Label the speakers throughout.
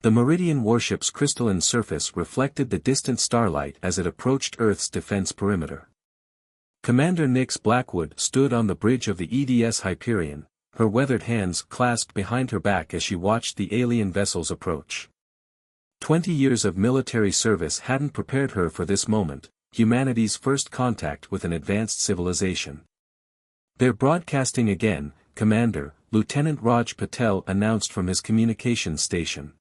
Speaker 1: The Meridian warship's crystalline surface reflected the distant starlight as it approached Earth's defense perimeter. Commander Nix Blackwood stood on the bridge of the EDS Hyperion, her weathered hands clasped behind her back as she watched the alien vessels approach. 20 years of military service hadn't prepared her for this moment, humanity's first contact with an advanced civilization. "They're broadcasting again, Commander," Lieutenant Raj Patel announced from his communications station.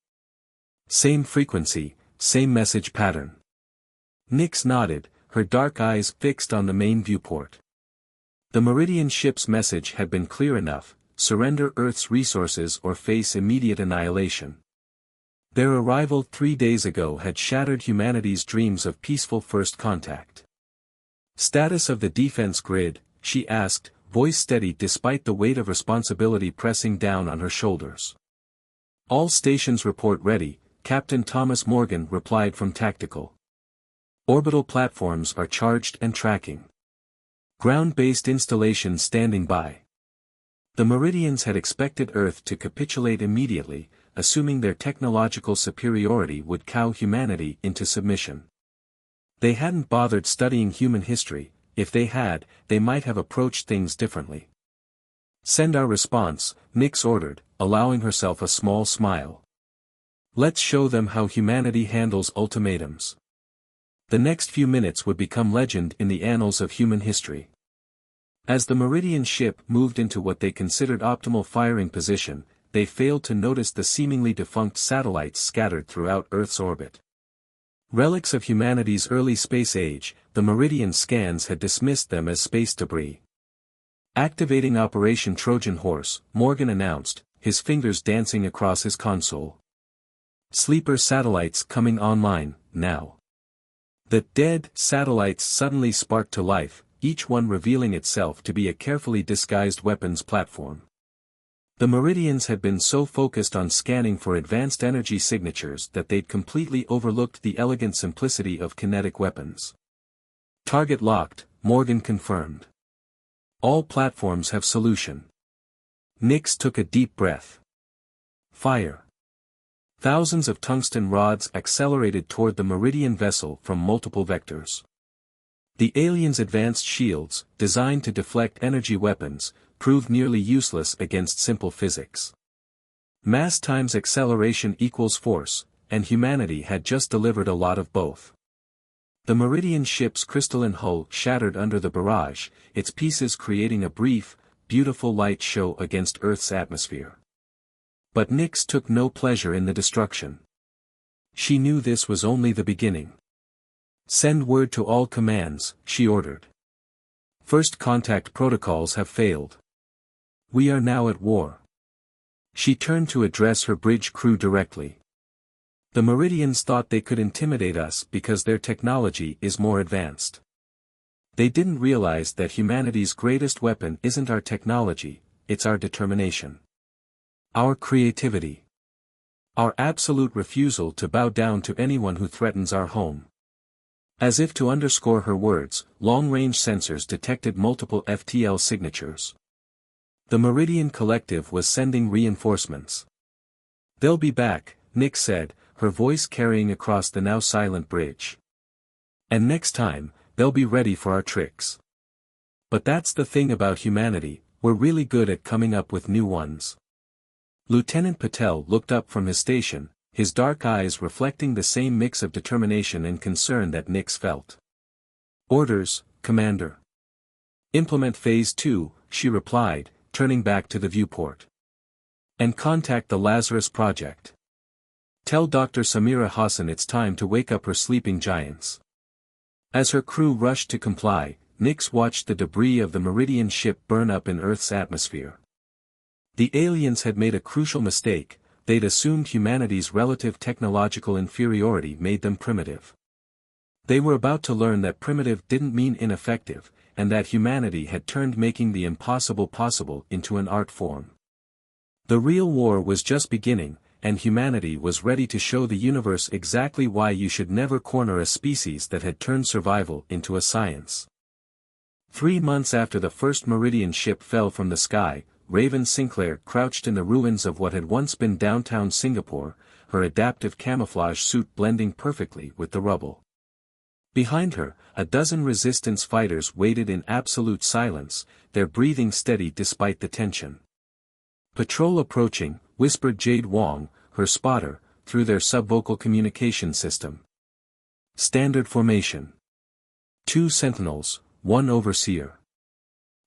Speaker 1: "Same frequency, same message pattern." Nix nodded, her dark eyes fixed on the main viewport. The Meridian ship's message had been clear enough: surrender Earth's resources or face immediate annihilation. Their arrival 3 days ago had shattered humanity's dreams of peaceful first contact. "Status of the defense grid," she asked, voice steady despite the weight of responsibility pressing down on her shoulders. "All stations report ready," Captain Thomas Morgan replied from Tactical. "Orbital platforms are charged and tracking. Ground-based installations standing by." The Meridians had expected Earth to capitulate immediately, assuming their technological superiority would cow humanity into submission. They hadn't bothered studying human history. If they had, they might have approached things differently. "Send our response," Nix ordered, allowing herself a small smile. "Let's show them how humanity handles ultimatums." The next few minutes would become legend in the annals of human history. As the Meridian ship moved into what they considered optimal firing position, they failed to notice the seemingly defunct satellites scattered throughout Earth's orbit. Relics of humanity's early space age, the Meridian scans had dismissed them as space debris. "Activating Operation Trojan Horse," Morgan announced, his fingers dancing across his console. "Sleeper satellites coming online, now." The dead satellites suddenly sparked to life, each one revealing itself to be a carefully disguised weapons platform. The Meridians had been so focused on scanning for advanced energy signatures that they'd completely overlooked the elegant simplicity of kinetic weapons. "Target locked," Morgan confirmed. "All platforms have solution." Nix took a deep breath. "Fire." Thousands of tungsten rods accelerated toward the Meridian vessel from multiple vectors. The aliens' advanced shields, designed to deflect energy weapons, proved nearly useless against simple physics. Mass times acceleration equals force, and humanity had just delivered a lot of both. The Meridian ship's crystalline hull shattered under the barrage, its pieces creating a brief, beautiful light show against Earth's atmosphere. But Nix took no pleasure in the destruction. She knew this was only the beginning. "Send word to all commands," she ordered. "First contact protocols have failed. We are now at war." She turned to address her bridge crew directly. "The Meridians thought they could intimidate us because their technology is more advanced. They didn't realize that humanity's greatest weapon isn't our technology, it's our determination. Our creativity. Our absolute refusal to bow down to anyone who threatens our home." As if to underscore her words, long-range sensors detected multiple FTL signatures. The Meridian Collective was sending reinforcements. "They'll be back," Nix said, her voice carrying across the now silent bridge. "And next time, they'll be ready for our tricks. But that's the thing about humanity, we're really good at coming up with new ones." Lieutenant Patel looked up from his station, his dark eyes reflecting the same mix of determination and concern that Nix felt. "Orders, Commander." "Implement Phase 2, she replied, turning back to the viewport. "And contact the Lazarus Project. Tell Dr. Samira Hassan it's time to wake up her sleeping giants." As her crew rushed to comply, Nix watched the debris of the Meridian ship burn up in Earth's atmosphere. The aliens had made a crucial mistake: they'd assumed humanity's relative technological inferiority made them primitive. They were about to learn that primitive didn't mean ineffective, and that humanity had turned making the impossible possible into an art form. The real war was just beginning, and humanity was ready to show the universe exactly why you should never corner a species that had turned survival into a science. 3 months after the first Meridian ship fell from the sky, Raven Sinclair crouched in the ruins of what had once been downtown Singapore, her adaptive camouflage suit blending perfectly with the rubble. Behind her, a dozen resistance fighters waited in absolute silence, their breathing steady despite the tension. "Patrol approaching," whispered Jade Wong, her spotter, through their subvocal communication system. "Standard formation. 2 sentinels, 1 overseer."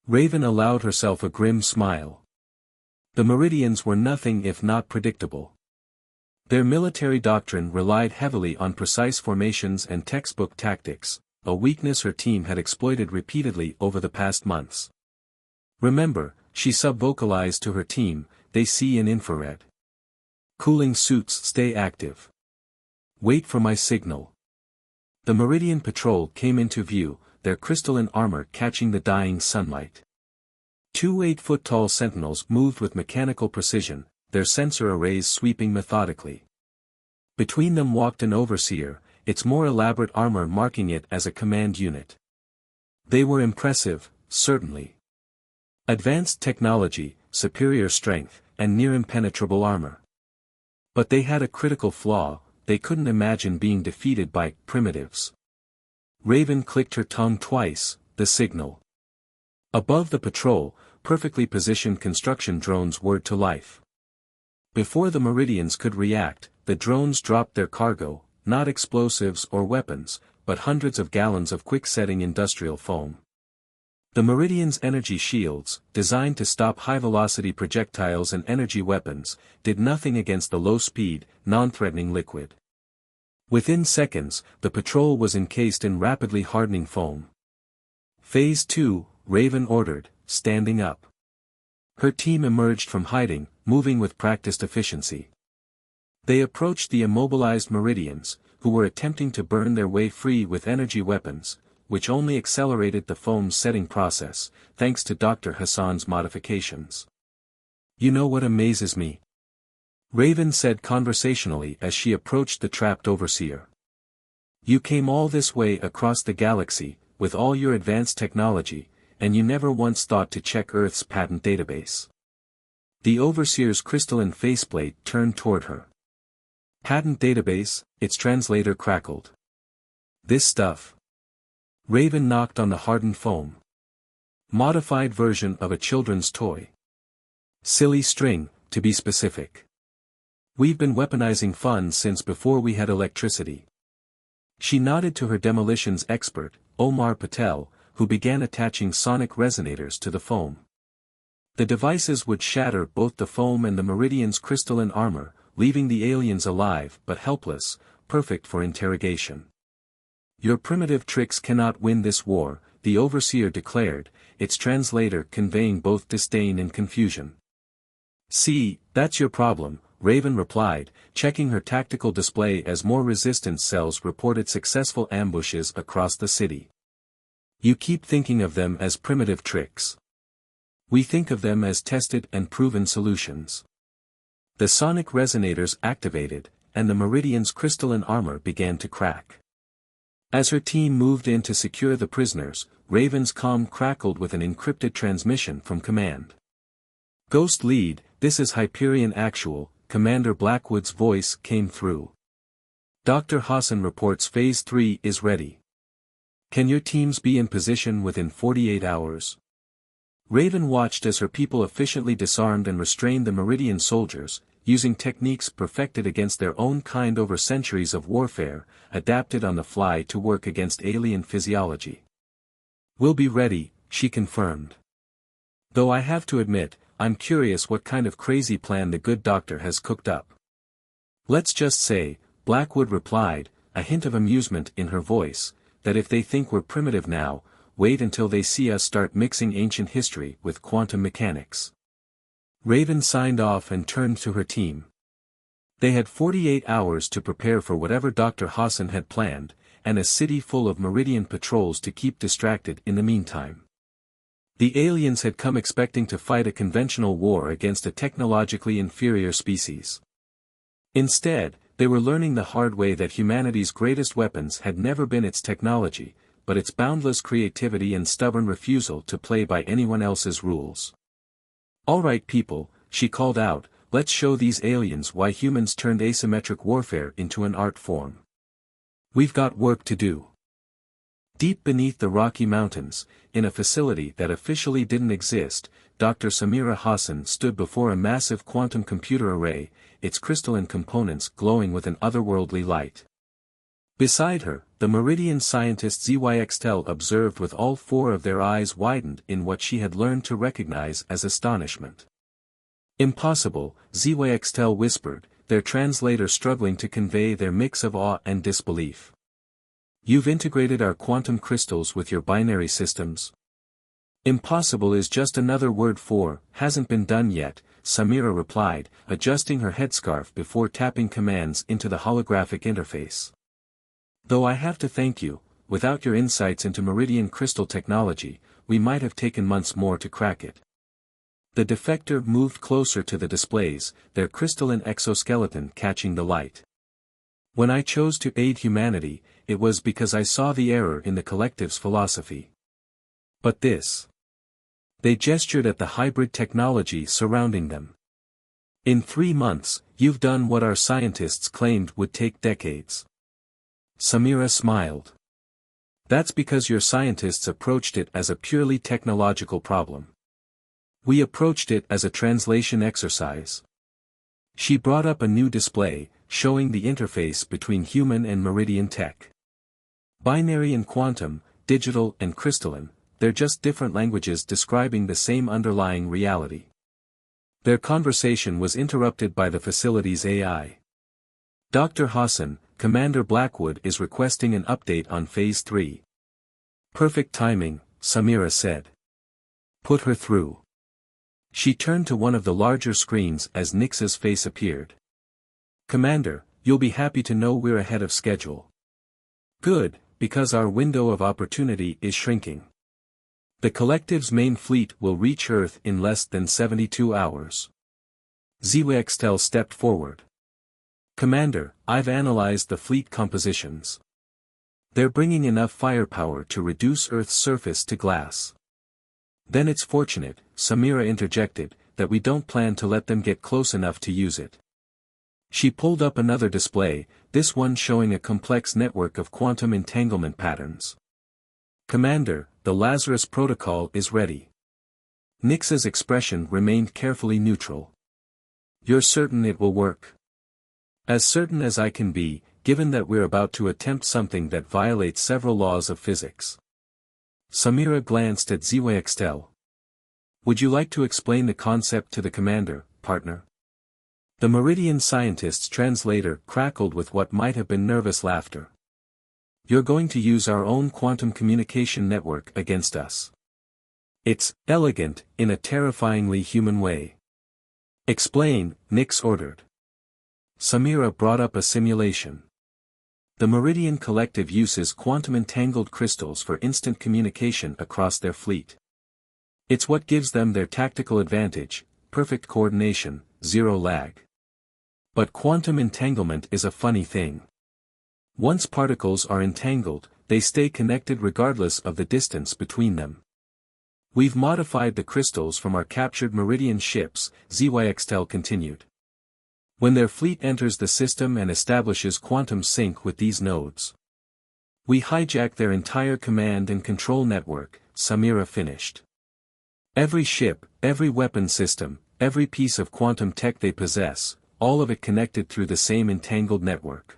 Speaker 1: Raven allowed herself a grim smile. The Meridians were nothing if not predictable. Their military doctrine relied heavily on precise formations and textbook tactics, a weakness her team had exploited repeatedly over the past months. "Remember," she subvocalized to her team, "they see in infrared. Cooling suits stay active. Wait for my signal." The Meridian patrol came into view, their crystalline armor catching the dying sunlight. 2 8-foot-tall sentinels moved with mechanical precision, their sensor arrays sweeping methodically. Between them walked an overseer, its more elaborate armor marking it as a command unit. They were impressive, certainly. Advanced technology, superior strength, and near impenetrable armor. But they had a critical flaw: they couldn't imagine being defeated by primitives. Raven clicked her tongue twice, the signal. Above the patrol, perfectly positioned construction drones whirred to life. Before the Meridians could react, the drones dropped their cargo, not explosives or weapons, but hundreds of gallons of quick-setting industrial foam. The Meridians' energy shields, designed to stop high-velocity projectiles and energy weapons, did nothing against the low-speed, non-threatening liquid. Within seconds, the patrol was encased in rapidly hardening foam. "Phase 2, Raven ordered, standing up." Her team emerged from hiding, moving with practiced efficiency. They approached the immobilized Meridians, who were attempting to burn their way free with energy weapons, which only accelerated the foam's setting process, thanks to Dr. Hassan's modifications. "You know what amazes me?" Raven said conversationally as she approached the trapped overseer. "You came all this way across the galaxy, with all your advanced technology, and you never once thought to check Earth's patent database." The overseer's crystalline faceplate turned toward her. "Patent database," its translator crackled. "This stuff." Raven knocked on the hardened foam. "Modified version of a children's toy. Silly string, to be specific. We've been weaponizing fun since before we had electricity." She nodded to her demolitions expert, Omar Patel, who began attaching sonic resonators to the foam. The devices would shatter both the foam and the Meridian's crystalline armor, leaving the aliens alive but helpless, perfect for interrogation. "Your primitive tricks cannot win this war," the overseer declared, its translator conveying both disdain and confusion. "See, that's your problem," Raven replied, checking her tactical display as more resistance cells reported successful ambushes across the city. "You keep thinking of them as primitive tricks. We think of them as tested and proven solutions." The sonic resonators activated, and the Meridian's crystalline armor began to crack. As her team moved in to secure the prisoners, Raven's comm crackled with an encrypted transmission from command. "Ghost Lead, this is Hyperion Actual," Commander Blackwood's voice came through. "Dr. Hassan reports Phase 3 is ready. Can your teams be in position within 48 hours? Raven watched as her people efficiently disarmed and restrained the Meridian soldiers, using techniques perfected against their own kind over centuries of warfare, adapted on the fly to work against alien physiology. "We'll be ready," she confirmed. "Though I have to admit, I'm curious what kind of crazy plan the good doctor has cooked up." "Let's just say," Blackwood replied, a hint of amusement in her voice, "that if they think we're primitive now, wait until they see us start mixing ancient history with quantum mechanics." Raven signed off and turned to her team. They had 48 hours to prepare for whatever Dr. Hassan had planned, and a city full of Meridian patrols to keep distracted in the meantime. The aliens had come expecting to fight a conventional war against a technologically inferior species. Instead, they were learning the hard way that humanity's greatest weapons had never been its technology, but its boundless creativity and stubborn refusal to play by anyone else's rules. "All right people," she called out, let's show these aliens why humans turned asymmetric warfare into an art form. We've got work to do. Deep beneath the Rocky Mountains, in a facility that officially didn't exist, Dr. Samira Hassan stood before a massive quantum computer array, its crystalline components glowing with an otherworldly light. Beside her, the Meridian scientist ZYXTEL observed with all four of their eyes widened in what she had learned to recognize as astonishment. Impossible, ZYXTEL whispered, their translator struggling to convey their mix of awe and disbelief. You've integrated our quantum crystals with your binary systems? Impossible is just another word for, hasn't been done yet, Samira replied, adjusting her headscarf before tapping commands into the holographic interface. Though I have to thank you, without your insights into Meridian crystal technology, we might have taken months more to crack it. The defector moved closer to the displays, their crystalline exoskeleton catching the light. When I chose to aid humanity, it was because I saw the error in the collective's philosophy. But this. They gestured at the hybrid technology surrounding them. In 3 months, you've done what our scientists claimed would take decades. Samira smiled. That's because your scientists approached it as a purely technological problem. We approached it as a translation exercise. She brought up a new display, showing the interface between human and Meridian tech. Binary and quantum, digital and crystalline, they're just different languages describing the same underlying reality. Their conversation was interrupted by the facility's AI. Dr. Hassan, Commander Blackwood is requesting an update on Phase 3. Perfect timing, Samira said. Put her through. She turned to one of the larger screens as Nix's face appeared. Commander, you'll be happy to know we're ahead of schedule. Good, because our window of opportunity is shrinking. The collective's main fleet will reach Earth in less than 72 hours. ZYXTEL stepped forward. Commander, I've analyzed the fleet compositions. They're bringing enough firepower to reduce Earth's surface to glass. Then it's fortunate, Samira interjected, that we don't plan to let them get close enough to use it. She pulled up another display, this one showing a complex network of quantum entanglement patterns. Commander, the Lazarus Protocol is ready. Nix's expression remained carefully neutral. You're certain it will work? As certain as I can be, given that we're about to attempt something that violates several laws of physics. Samira glanced at ZYXTEL. Would you like to explain the concept to the commander, partner? The Meridian scientist's translator crackled with what might have been nervous laughter. You're going to use our own quantum communication network against us. It's elegant, in a terrifyingly human way. Explain, Nix ordered. Samira brought up a simulation. The Meridian Collective uses quantum-entangled crystals for instant communication across their fleet. It's what gives them their tactical advantage, perfect coordination, zero lag. But quantum entanglement is a funny thing. Once particles are entangled, they stay connected regardless of the distance between them. We've modified the crystals from our captured Meridian ships, ZYXTEL continued. When their fleet enters the system and establishes quantum sync with these nodes, we hijack their entire command and control network, Samira finished. Every ship, every weapon system, every piece of quantum tech they possess, all of it connected through the same entangled network.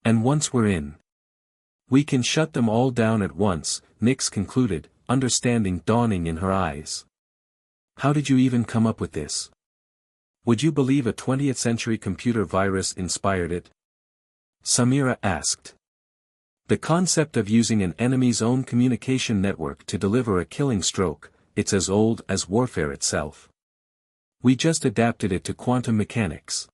Speaker 1: And once we're in, we can shut them all down at once, Nix concluded, understanding dawning in her eyes. How did you even come up with this? Would you believe a 20th century computer virus inspired it? Samira asked. The concept of using an enemy's own communication network to deliver a killing stroke, it's as old as warfare itself. We just adapted it to quantum mechanics.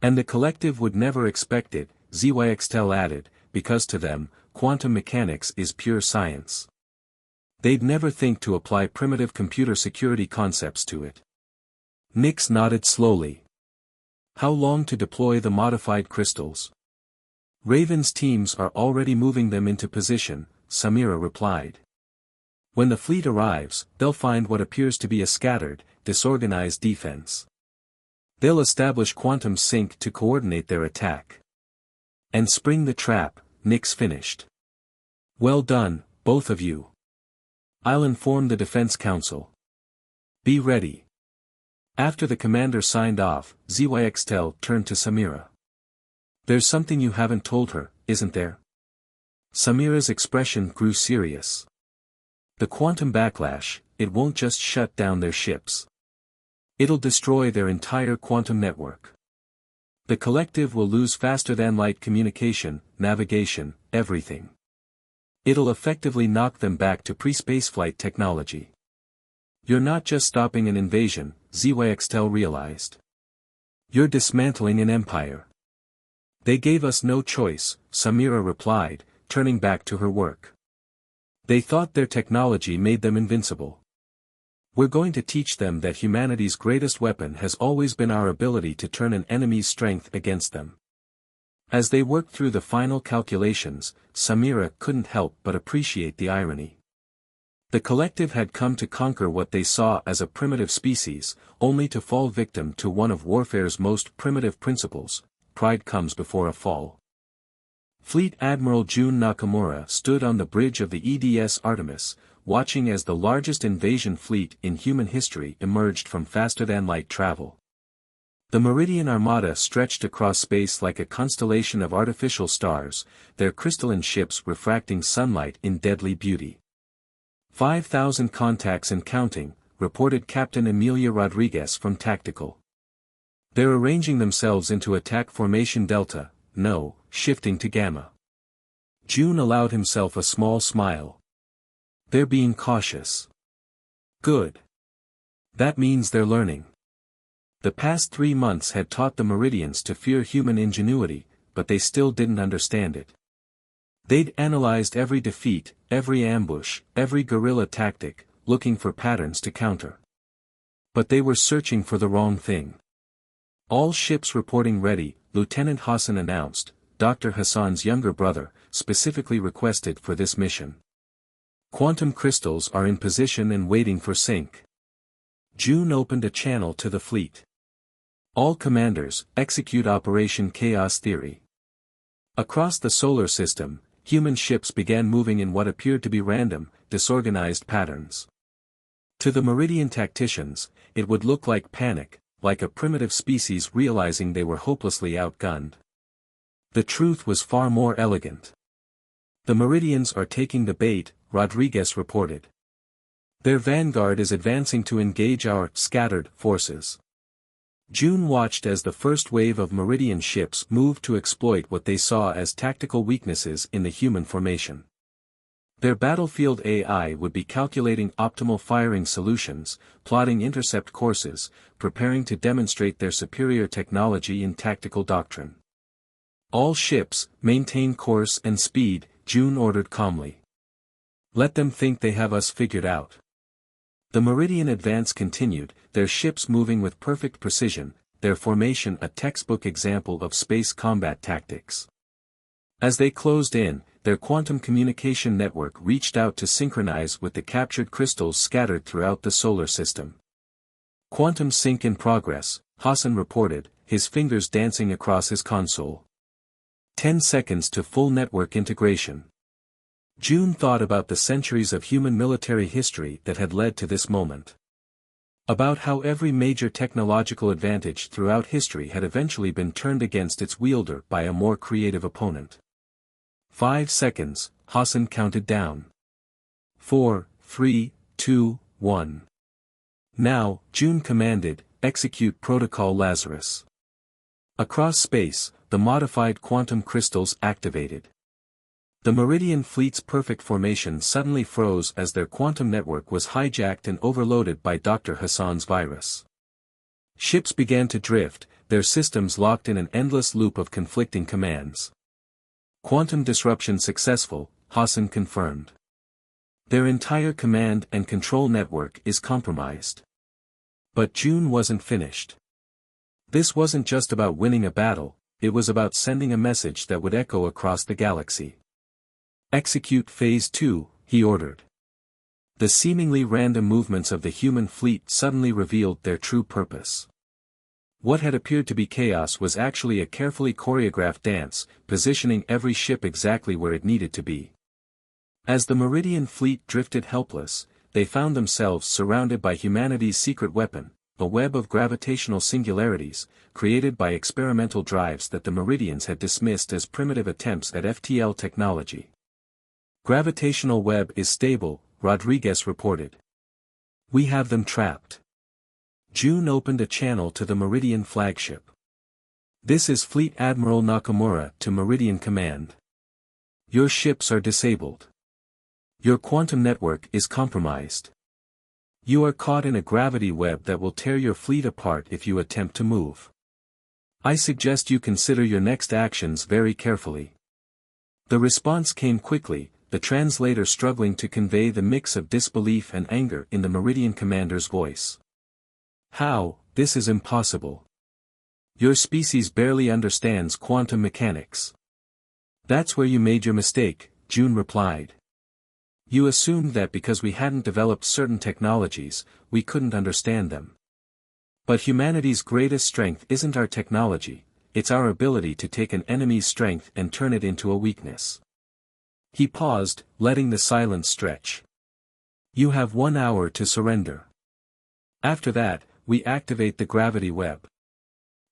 Speaker 1: And the collective would never expect it, ZYXTEL added, because to them, quantum mechanics is pure science. They'd never think to apply primitive computer security concepts to it. Nix nodded slowly. How long to deploy the modified crystals? Raven's teams are already moving them into position, Samira replied. When the fleet arrives, they'll find what appears to be a scattered, disorganized defense. They'll establish quantum sync to coordinate their attack. And spring the trap, Nix finished. Well done, both of you. I'll inform the Defense Council. Be ready. After the commander signed off, ZYXTEL turned to Samira. There's something you haven't told her, isn't there? Samira's expression grew serious. The quantum backlash, it won't just shut down their ships. It'll destroy their entire quantum network. The collective will lose faster-than-light communication, navigation, everything. It'll effectively knock them back to pre-spaceflight technology. You're not just stopping an invasion, ZYXTEL realized. You're dismantling an empire. They gave us no choice, Samira replied, turning back to her work. They thought their technology made them invincible. We're going to teach them that humanity's greatest weapon has always been our ability to turn an enemy's strength against them. As they worked through the final calculations, Samira couldn't help but appreciate the irony. The collective had come to conquer what they saw as a primitive species, only to fall victim to one of warfare's most primitive principles: pride comes before a fall. Fleet Admiral Jun Nakamura stood on the bridge of the EDS Artemis, watching as the largest invasion fleet in human history emerged from faster-than-light travel. The Meridian Armada stretched across space like a constellation of artificial stars, their crystalline ships refracting sunlight in deadly beauty. 5,000 contacts and counting, reported Captain Emilia Rodriguez from Tactical. They're arranging themselves into attack formation Delta, no, shifting to Gamma. June allowed himself a small smile. They're being cautious. Good. That means they're learning. The past 3 months had taught the Meridians to fear human ingenuity, but they still didn't understand it. They'd analyzed every defeat, every ambush, every guerrilla tactic, looking for patterns to counter. But they were searching for the wrong thing. All ships reporting ready, Lieutenant Hassan announced, Dr. Hassan's younger brother, specifically requested for this mission. Quantum crystals are in position and waiting for sync. June opened a channel to the fleet. All commanders, execute Operation Chaos Theory. Across the solar system, human ships began moving in what appeared to be random, disorganized patterns. To the Meridian tacticians, it would look like panic, like a primitive species realizing they were hopelessly outgunned. The truth was far more elegant. The Meridians are taking the bait, Rodriguez reported. Their vanguard is advancing to engage our scattered forces. June watched as the first wave of Meridian ships moved to exploit what they saw as tactical weaknesses in the human formation. Their battlefield AI would be calculating optimal firing solutions, plotting intercept courses, preparing to demonstrate their superior technology in tactical doctrine. All ships, maintain course and speed, June ordered calmly. Let them think they have us figured out. The Meridian advance continued, their ships moving with perfect precision, their formation a textbook example of space combat tactics. As they closed in, their quantum communication network reached out to synchronize with the captured crystals scattered throughout the solar system. Quantum sync in progress, Hassan reported, his fingers dancing across his console. 10 seconds to full network integration. June thought about the centuries of human military history that had led to this moment. About how every major technological advantage throughout history had eventually been turned against its wielder by a more creative opponent. 5 seconds, Hassan counted down. 4, 3, 2, 1. Now, June commanded, execute Protocol Lazarus. Across space, the modified quantum crystals activated. The Meridian fleet's perfect formation suddenly froze as their quantum network was hijacked and overloaded by Dr. Hassan's virus. Ships began to drift, their systems locked in an endless loop of conflicting commands. Quantum disruption successful, Hassan confirmed. Their entire command and control network is compromised. But June wasn't finished. This wasn't just about winning a battle, it was about sending a message that would echo across the galaxy. Execute Phase 2, he ordered. The seemingly random movements of the human fleet suddenly revealed their true purpose. What had appeared to be chaos was actually a carefully choreographed dance, positioning every ship exactly where it needed to be. As the Meridian fleet drifted helpless, they found themselves surrounded by humanity's secret weapon, a web of gravitational singularities, created by experimental drives that the Meridians had dismissed as primitive attempts at FTL technology. Gravitational web is stable, Rodriguez reported. We have them trapped. June opened a channel to the Meridian flagship. This is Fleet Admiral Nakamura to Meridian Command. Your ships are disabled. Your quantum network is compromised. You are caught in a gravity web that will tear your fleet apart if you attempt to move. I suggest you consider your next actions very carefully. The response came quickly, the translator struggling to convey the mix of disbelief and anger in the Meridian commander's voice. How, this is impossible. Your species barely understands quantum mechanics. That's where you made your mistake, June replied. You assumed that because we hadn't developed certain technologies, we couldn't understand them. But humanity's greatest strength isn't our technology, it's our ability to take an enemy's strength and turn it into a weakness. He paused, letting the silence stretch. You have 1 hour to surrender. After that, we activate the gravity web.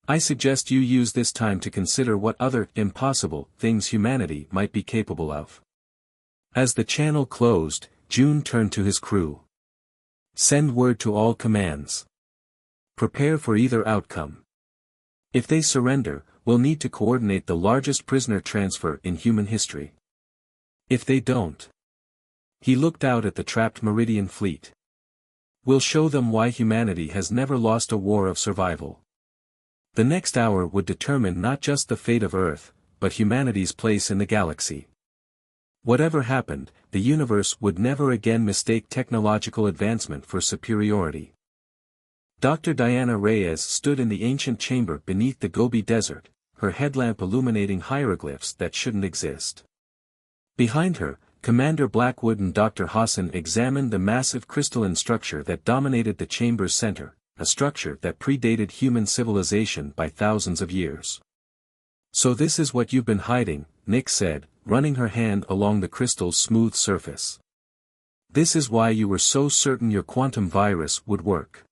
Speaker 1: I suggest you use this time to consider what other impossible things humanity might be capable of. As the channel closed, June turned to his crew. Send word to all commands. Prepare for either outcome. If they surrender, we'll need to coordinate the largest prisoner transfer in human history. If they don't. He looked out at the trapped Meridian fleet. We'll show them why humanity has never lost a war of survival. The next hour would determine not just the fate of Earth, but humanity's place in the galaxy. Whatever happened, the universe would never again mistake technological advancement for superiority. Dr. Diana Reyes stood in the ancient chamber beneath the Gobi Desert, her headlamp illuminating hieroglyphs that shouldn't exist. Behind her, Commander Blackwood and Dr. Hassan examined the massive crystalline structure that dominated the chamber's center, a structure that predated human civilization by thousands of years. So this is what you've been hiding, Nick said, running her hand along the crystal's smooth surface. This is why you were so certain your quantum virus would work.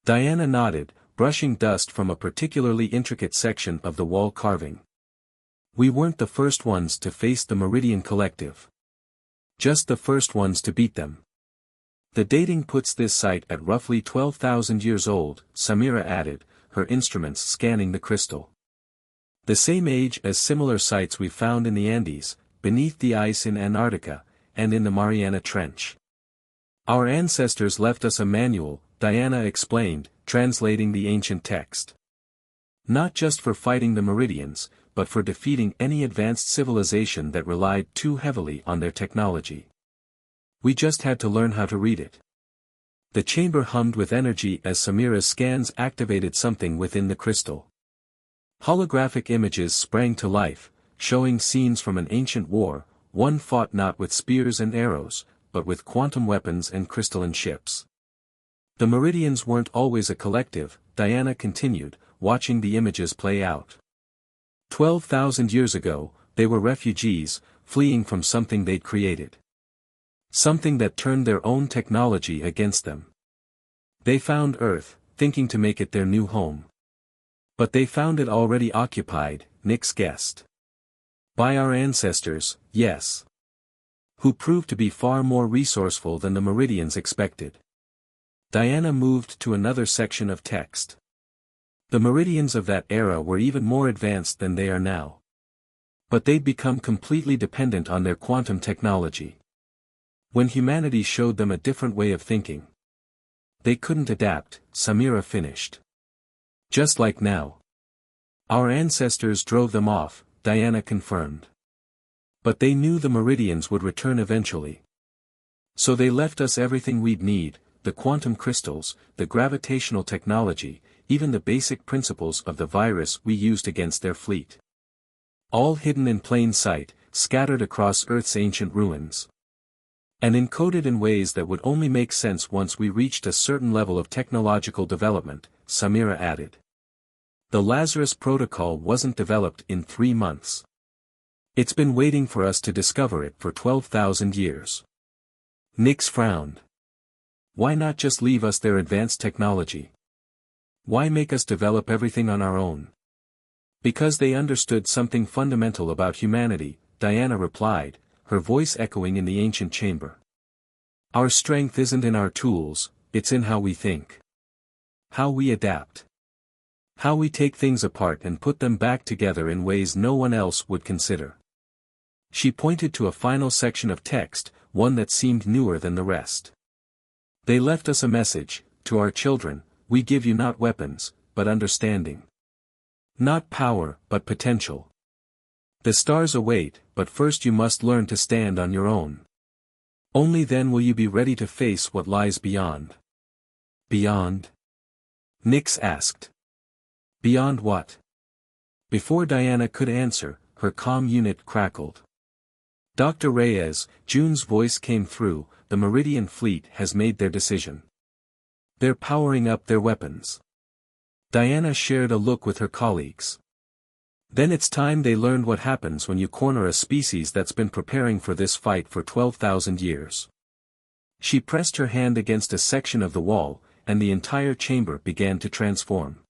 Speaker 1: Diana nodded, brushing dust from a particularly intricate section of the wall carving. We weren't the first ones to face the Meridian Collective. Just the first ones to beat them. The dating puts this site at roughly 12,000 years old, Samira added, her instruments scanning the crystal. The same age as similar sites we found in the Andes, beneath the ice in Antarctica, and in the Mariana Trench. Our ancestors left us a manual, Diana explained, translating the ancient text. Not just for fighting the Meridians, but for defeating any advanced civilization that relied too heavily on their technology. We just had to learn how to read it. The chamber hummed with energy as Samira's scans activated something within the crystal. Holographic images sprang to life, showing scenes from an ancient war, one fought not with spears and arrows, but with quantum weapons and crystalline ships. The Meridians weren't always a collective, Diana continued, watching the images play out. 12,000 years ago, they were refugees, fleeing from something they'd created. Something that turned their own technology against them. They found Earth, thinking to make it their new home. But they found it already occupied, Nix guessed. By our ancestors, yes. Who proved to be far more resourceful than the Meridians expected. Diana moved to another section of text. The Meridians of that era were even more advanced than they are now. But they'd become completely dependent on their quantum technology. When humanity showed them a different way of thinking. They couldn't adapt, Samira finished. Just like now. Our ancestors drove them off, Diana confirmed. But they knew the Meridians would return eventually. So they left us everything we'd need, the quantum crystals, the gravitational technology, even the basic principles of the virus we used against their fleet. All hidden in plain sight, scattered across Earth's ancient ruins. And encoded in ways that would only make sense once we reached a certain level of technological development, Samira added. The Lazarus Protocol wasn't developed in 3 months. It's been waiting for us to discover it for 12,000 years. Nix frowned. Why not just leave us their advanced technology? Why make us develop everything on our own? Because they understood something fundamental about humanity, Diana replied, her voice echoing in the ancient chamber. Our strength isn't in our tools, it's in how we think. How we adapt. How we take things apart and put them back together in ways no one else would consider. She pointed to a final section of text, one that seemed newer than the rest. They left us a message: to our children, we give you not weapons, but understanding. Not power, but potential. The stars await, but first you must learn to stand on your own. Only then will you be ready to face what lies beyond. Beyond? Nix asked. Beyond what? Before Diana could answer, her comm unit crackled. Dr. Reyes, June's voice came through, the Meridian fleet has made their decision. They're powering up their weapons. Diana shared a look with her colleagues. Then it's time they learned what happens when you corner a species that's been preparing for this fight for 12,000 years. She pressed her hand against a section of the wall, and the entire chamber began to transform.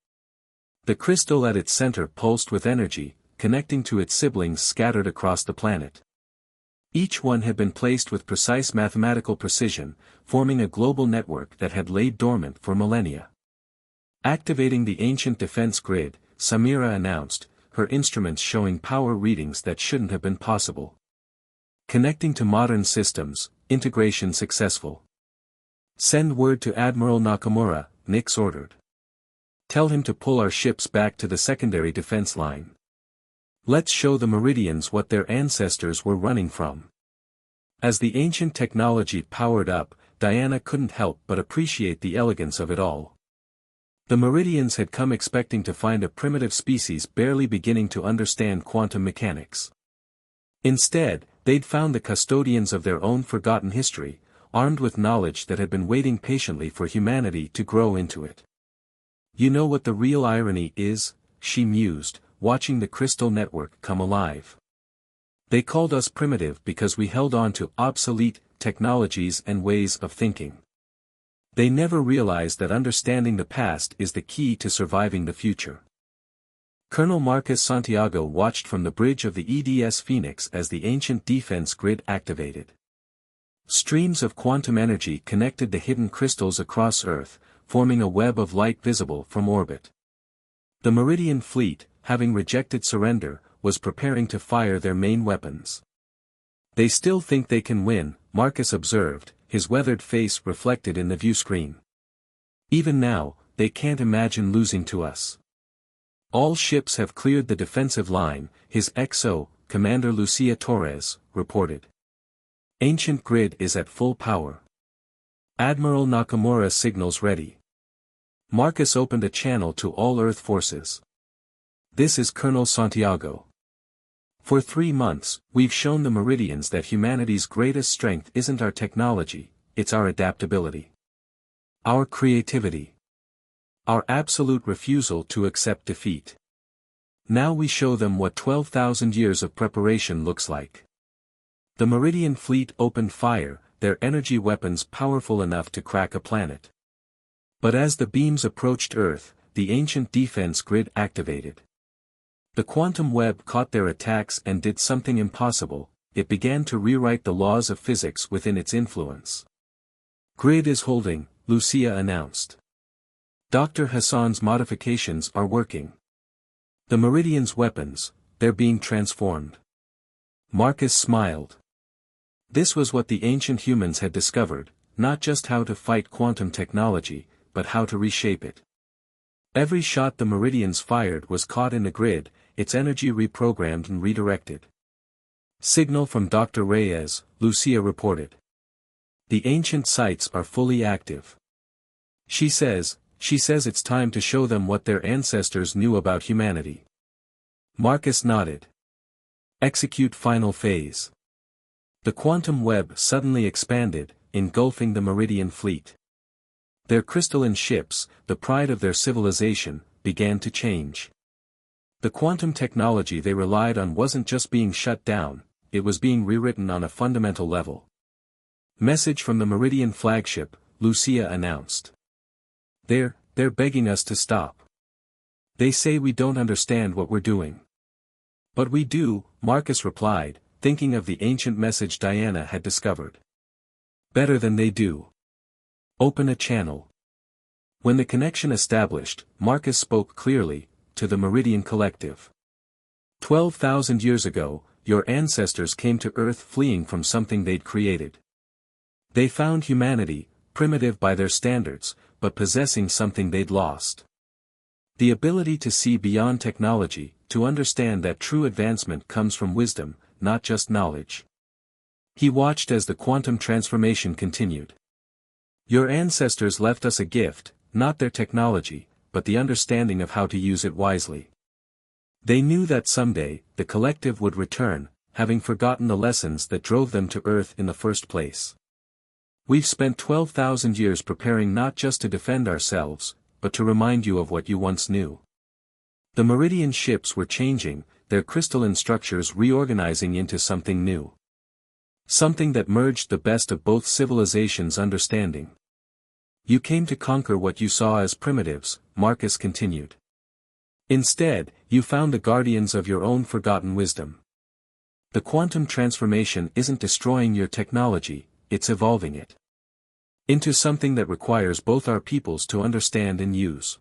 Speaker 1: The crystal at its center pulsed with energy, connecting to its siblings scattered across the planet. Each one had been placed with precise mathematical precision, forming a global network that had laid dormant for millennia. Activating the ancient defense grid, Samira announced, her instruments showing power readings that shouldn't have been possible. Connecting to modern systems, integration successful. Send word to Admiral Nakamura, Nix ordered. Tell him to pull our ships back to the secondary defense line. Let's show the Meridians what their ancestors were running from. As the ancient technology powered up, Diana couldn't help but appreciate the elegance of it all. The Meridians had come expecting to find a primitive species barely beginning to understand quantum mechanics. Instead, they'd found the custodians of their own forgotten history, armed with knowledge that had been waiting patiently for humanity to grow into it. You know what the real irony is, she mused, watching the crystal network come alive. They called us primitive because we held on to obsolete technologies and ways of thinking. They never realized that understanding the past is the key to surviving the future. Colonel Marcus Santiago watched from the bridge of the EDS Phoenix as the ancient defense grid activated. Streams of quantum energy connected the hidden crystals across Earth, forming a web of light visible from orbit. The Meridian fleet, having rejected surrender, was preparing to fire their main weapons. They still think they can win, Marcus observed, his weathered face reflected in the view screen. Even now, they can't imagine losing to us. All ships have cleared the defensive line, his XO, Commander Lucia Torres, reported. Ancient grid is at full power. Admiral Nakamura signals ready. Marcus opened a channel to all Earth forces. This is Colonel Santiago. For 3 months, we've shown the Meridians that humanity's greatest strength isn't our technology, it's our adaptability. Our creativity. Our absolute refusal to accept defeat. Now we show them what 12,000 years of preparation looks like. The Meridian fleet opened fire, their energy weapons powerful enough to crack a planet. But as the beams approached Earth, the ancient defense grid activated. The quantum web caught their attacks and did something impossible, it began to rewrite the laws of physics within its influence. Grid is holding, Lucia announced. Dr. Hassan's modifications are working. The Meridian's weapons, they're being transformed. Marcus smiled. This was what the ancient humans had discovered, not just how to fight quantum technology, but how to reshape it. Every shot the Meridians fired was caught in the grid, its energy reprogrammed and redirected. Signal from Dr. Reyes, Lucia reported. The ancient sites are fully active. She says it's time to show them what their ancestors knew about humanity. Marcus nodded. Execute final phase. The quantum web suddenly expanded, engulfing the Meridian fleet. Their crystalline ships, the pride of their civilization, began to change. The quantum technology they relied on wasn't just being shut down, it was being rewritten on a fundamental level. Message from the Meridian flagship, Lucia announced. They're begging us to stop. They say we don't understand what we're doing. But we do, Marcus replied, thinking of the ancient message Diana had discovered. Better than they do. Open a channel. When the connection established, Marcus spoke clearly, to the Meridian Collective. 12,000 years ago, your ancestors came to Earth fleeing from something they'd created. They found humanity, primitive by their standards, but possessing something they'd lost. The ability to see beyond technology, to understand that true advancement comes from wisdom, not just knowledge. He watched as the quantum transformation continued. Your ancestors left us a gift, not their technology, but the understanding of how to use it wisely. They knew that someday, the collective would return, having forgotten the lessons that drove them to Earth in the first place. We've spent 12,000 years preparing not just to defend ourselves, but to remind you of what you once knew. The Meridian ships were changing, their crystalline structures reorganizing into something new. Something that merged the best of both civilizations' understanding. You came to conquer what you saw as primitives, Marcus continued. Instead, you found the guardians of your own forgotten wisdom. The quantum transformation isn't destroying your technology, it's evolving it into something that requires both our peoples to understand and use.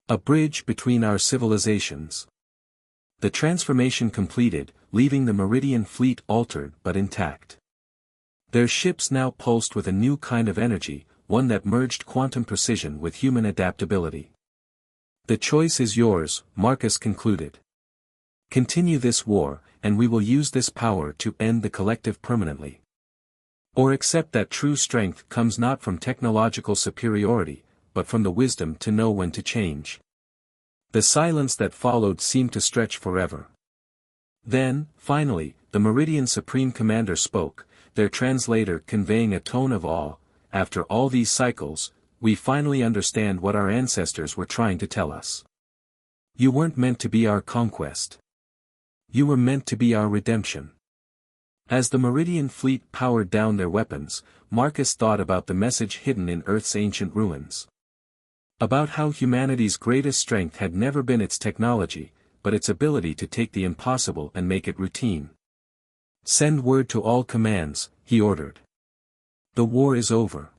Speaker 1: A bridge between our civilizations. The transformation completed, leaving the Meridian fleet altered but intact. Their ships now pulsed with a new kind of energy, one that merged quantum precision with human adaptability. The choice is yours, Marcus concluded. Continue this war, and we will use this power to end the collective permanently. Or accept that true strength comes not from technological superiority, but from the wisdom to know when to change. The silence that followed seemed to stretch forever. Then, finally, the Meridian Supreme Commander spoke, their translator conveying a tone of awe. After all these cycles, we finally understand what our ancestors were trying to tell us. You weren't meant to be our conquest. You were meant to be our redemption. As the Meridian fleet powered down their weapons, Marcus thought about the message hidden in Earth's ancient ruins. About how humanity's greatest strength had never been its technology, but its ability to take the impossible and make it routine. Send word to all commands, he ordered. The war is over.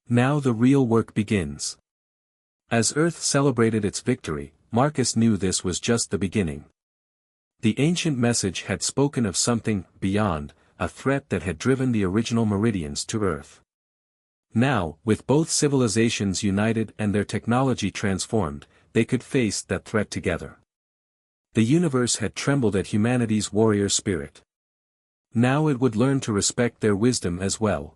Speaker 1: Now the real work begins. As Earth celebrated its victory, Marcus knew this was just the beginning. The ancient message had spoken of something beyond, a threat that had driven the original Meridians to Earth. Now, with both civilizations united and their technology transformed, they could face that threat together. The universe had trembled at humanity's warrior spirit. Now it would learn to respect their wisdom as well.